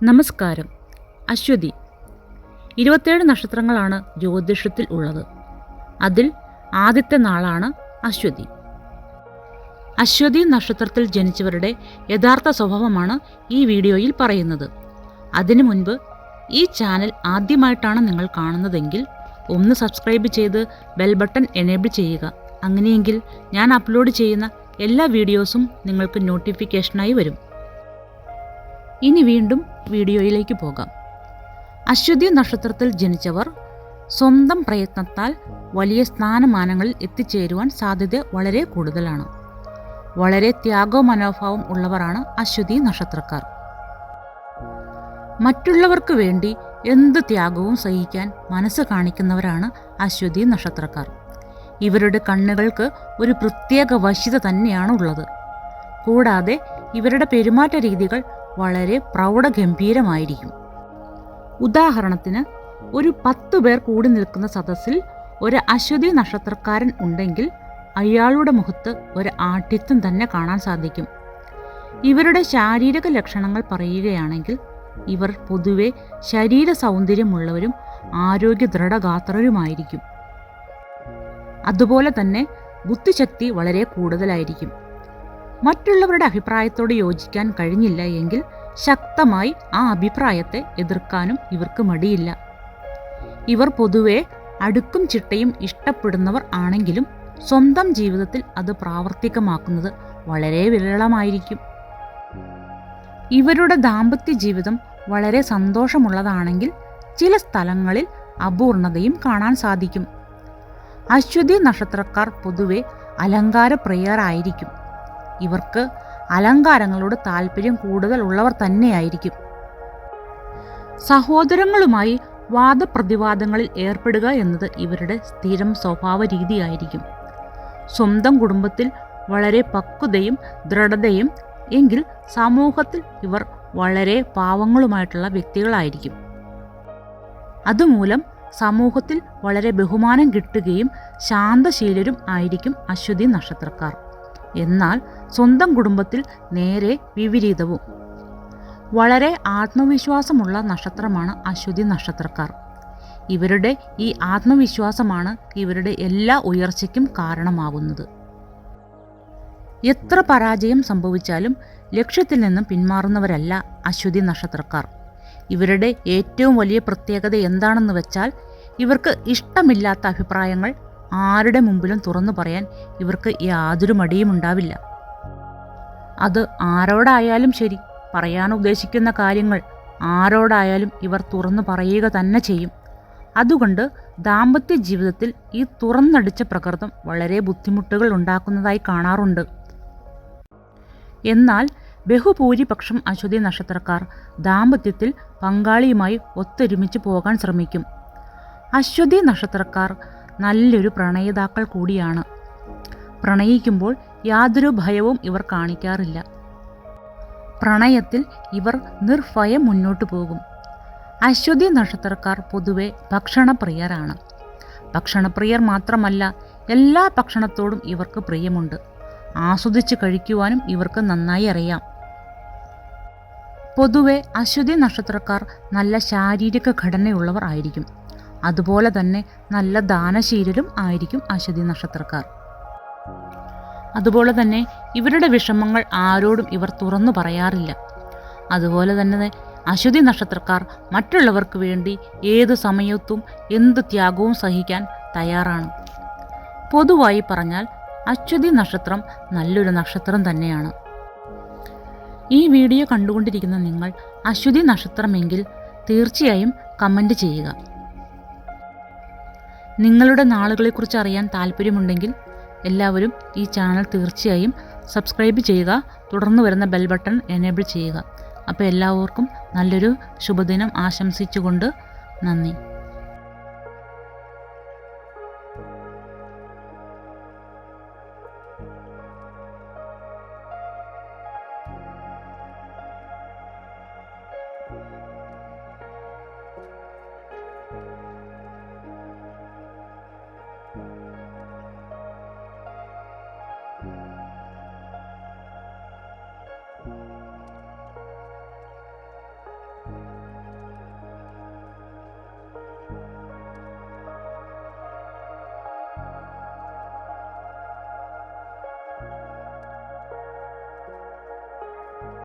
നമസ്കാരം. അശ്വതി 27 നക്ഷത്രങ്ങളാണ് ജ്യോതിഷത്തിൽ ഉള്ളത്. അതിൽ ആദ്യത്തെ നാളാണ് അശ്വതി. അശ്വതി നക്ഷത്രത്തിൽ ജനിച്ചവരുടെ യഥാർത്ഥ സ്വഭാവമാണ് ഈ വീഡിയോയിൽ പറയുന്നത്. അതിനു മുൻപ് ഈ ചാനൽ ആദ്യമായിട്ടാണ് നിങ്ങൾ കാണുന്നതെങ്കിൽ ഒന്ന് സബ്സ്ക്രൈബ് ചെയ്ത് ബെൽ ബട്ടൺ എനേബിൾ ചെയ്യുക. അങ്ങനെയെങ്കിൽ ഞാൻ അപ്ലോഡ് ചെയ്യുന്ന എല്ലാ വീഡിയോസും നിങ്ങൾക്ക് നോട്ടിഫിക്കേഷനായി വരും. ഇനി വീണ്ടും വീഡിയോയിലേക്ക് പോകാം. അശ്വതി നക്ഷത്രത്തിൽ ജനിച്ചവർ സ്വന്തം പ്രയത്നത്താൽ വലിയ സ്ഥാനമാനങ്ങളിൽ എത്തിച്ചേരുവാൻ സാധ്യത വളരെ കൂടുതലാണ്. വളരെ ത്യാഗ മനോഭാവം ഉള്ളവരാണ് അശ്വതി നക്ഷത്രക്കാർ. മറ്റുള്ളവർക്ക് വേണ്ടി എന്ത് ത്യാഗവും സഹിക്കാൻ മനസ്സ് കാണിക്കുന്നവരാണ് അശ്വതി നക്ഷത്രക്കാർ. ഇവരുടെ കണ്ണുകൾക്ക് ഒരു പ്രത്യേക വശ്യത തന്നെയാണ് ഉള്ളത്. കൂടാതെ ഇവരുടെ പെരുമാറ്റ രീതികൾ വളരെ പ്രൗഢഗംഭീരമായിരിക്കും. ഉദാഹരണത്തിന്, ഒരു 10 പേർ കൂടി നിൽക്കുന്ന സദസ്സിൽ ഒരു അശ്വതി നക്ഷത്രക്കാരൻ ഉണ്ടെങ്കിൽ അയാളുടെ മുഖത്ത് ഒരു ആഠ്യത്വം തന്നെ കാണാൻ സാധിക്കും. ഇവരുടെ ശാരീരിക ലക്ഷണങ്ങൾ പറയുകയാണെങ്കിൽ ഇവർ പൊതുവെ ശരീര സൗന്ദര്യമുള്ളവരും ആരോഗ്യ ദൃഢഗാത്രരുമായിരിക്കും. അതുപോലെ തന്നെ ബുദ്ധിശക്തി വളരെ കൂടുതലായിരിക്കും. മറ്റുള്ളവരുടെ അഭിപ്രായത്തോട് യോജിക്കാൻ കഴിഞ്ഞില്ല എങ്കിൽ ശക്തമായി ആ അഭിപ്രായത്തെ എതിർക്കാനും ഇവർക്ക് മടിയില്ല. ഇവർ പൊതുവെ അടുക്കും ചിട്ടയും ഇഷ്ടപ്പെടുന്നവർ ആണെങ്കിലും സ്വന്തം ജീവിതത്തിൽ അത് പ്രാവർത്തികമാക്കുന്നത് വളരെ വിരളമായിരിക്കും. ഇവരുടെ ദാമ്പത്യ ജീവിതം വളരെ സന്തോഷമുള്ളതാണെങ്കിൽ ചില സ്ഥലങ്ങളിൽ അപൂർണതയും കാണാൻ സാധിക്കും. അശ്വതി നക്ഷത്രക്കാർ പൊതുവെ അലങ്കാരപ്രിയരായിരിക്കും. ഇവർക്ക് അലങ്കാരങ്ങളോട് താല്പര്യം കൂടുതൽ ഉള്ളവർ തന്നെയായിരിക്കും. സഹോദരങ്ങളുമായി വാദപ്രതിവാദങ്ങളിൽ ഏർപ്പെടുക എന്നത് ഇവരുടെ സ്ഥിരം സ്വഭാവ രീതിയായിരിക്കും. സ്വന്തം കുടുംബത്തിൽ വളരെ പക്വതയും ദൃഢതയും എങ്കിൽ സമൂഹത്തിൽ ഇവർ വളരെ പാവങ്ങളുമായിട്ടുള്ള വ്യക്തികളായിരിക്കും. അതുമൂലം സമൂഹത്തിൽ വളരെ ബഹുമാനം കിട്ടുകയും ശാന്തശീലരും ആയിരിക്കും അശ്വതി നക്ഷത്രക്കാർ. എന്നാൽ സ്വന്തം കുടുംബത്തിൽ നേരെ വിപരീതവും. വളരെ ആത്മവിശ്വാസമുള്ള നക്ഷത്രമാണ് അശ്വതി നക്ഷത്രക്കാർ. ഇവരുടെ ഈ ആത്മവിശ്വാസമാണ് ഇവരുടെ എല്ലാ ഉയർച്ചയ്ക്കും കാരണമാകുന്നത്. എത്ര പരാജയം സംഭവിച്ചാലും ലക്ഷ്യത്തിൽ നിന്നും പിന്മാറുന്നവരല്ല അശ്വതി നക്ഷത്രക്കാർ. ഇവരുടെ ഏറ്റവും വലിയ പ്രത്യേകത എന്താണെന്ന് വെച്ചാൽ ഇവർക്ക് ഇഷ്ടമില്ലാത്ത അഭിപ്രായങ്ങൾ ആരുടെ മുമ്പിലും തുറന്നു പറയാൻ ഇവർക്ക് യാതൊരു മടിയും ഉണ്ടാവില്ല. അത് ആരോടായാലും ശരി, പറയാൻ ഉദ്ദേശിക്കുന്ന കാര്യങ്ങൾ ആരോടായാലും ഇവർ തുറന്നു പറയുക തന്നെ ചെയ്യും. അതുകൊണ്ട് ദാമ്പത്യ ജീവിതത്തിൽ ഈ തുറന്നടിച്ച പ്രകൃതം വളരെ ബുദ്ധിമുട്ടുകൾ ഉണ്ടാക്കുന്നതായി കാണാറുണ്ട്. എന്നാൽ ബഹുഭൂരിപക്ഷം അശ്വതി നക്ഷത്രക്കാർ ദാമ്പത്യത്തിൽ പങ്കാളിയുമായി ഒത്തൊരുമിച്ച് പോകാൻ ശ്രമിക്കും. അശ്വതി നക്ഷത്രക്കാർ നല്ലൊരു പ്രണയിതാക്കൾ കൂടിയാണ്. പ്രണയിക്കുമ്പോൾ യാതൊരു ഭയവും ഇവർ കാണിക്കാറില്ല. പ്രണയത്തിൽ ഇവർ നിർഭയം മുന്നോട്ടു പോകും. അശ്വതി നക്ഷത്രക്കാർ പൊതുവെ ഭക്ഷണപ്രിയരാണ്. ഭക്ഷണപ്രിയർ മാത്രമല്ല, എല്ലാ ഭക്ഷണത്തോടും ഇവർക്ക് പ്രിയമുണ്ട്. ആസ്വദിച്ച് കഴിക്കുവാനും ഇവർക്ക് നന്നായി അറിയാം. പൊതുവെ അശ്വതി നക്ഷത്രക്കാർ നല്ല ശാരീരിക ഘടനയുള്ളവർ ആയിരിക്കും. അതുപോലെ തന്നെ നല്ല ദാനശീലരും ആയിരിക്കും അശ്വതി നക്ഷത്രക്കാർ. അതുപോലെ തന്നെ ഇവരുടെ വിഷമങ്ങൾ ആരോടും ഇവർ തുറന്നു പറയാറില്ല. അതുപോലെ തന്നെ അശ്വതി നക്ഷത്രക്കാർ മറ്റുള്ളവർക്ക് വേണ്ടി ഏതു സമയത്തും എന്ത് ത്യാഗവും സഹിക്കാൻ തയ്യാറാണ്. പൊതുവായി പറഞ്ഞാൽ അശ്വതി നക്ഷത്രം നല്ലൊരു നക്ഷത്രം തന്നെയാണ്. ഈ വീഡിയോ കണ്ടുകൊണ്ടിരിക്കുന്ന നിങ്ങൾ അശ്വതി നക്ഷത്രമെങ്കിൽ തീർച്ചയായും കമൻറ്റ് ചെയ്യുക. നിങ്ങളുടെ നാളുകളെക്കുറിച്ച് അറിയാൻ താല്പര്യമുണ്ടെങ്കിൽ എല്ലാവരും ഈ ചാനൽ തീർച്ചയായും സബ്സ്ക്രൈബ് ചെയ്യുക. തുടർന്ന് വരുന്ന ബെൽ ബട്ടൺ എനേബിൾ ചെയ്യുക. അപ്പോൾ എല്ലാവർക്കും നല്ലൊരു ശുഭദിനം ആശംസിച്ചുകൊണ്ട് നന്ദി.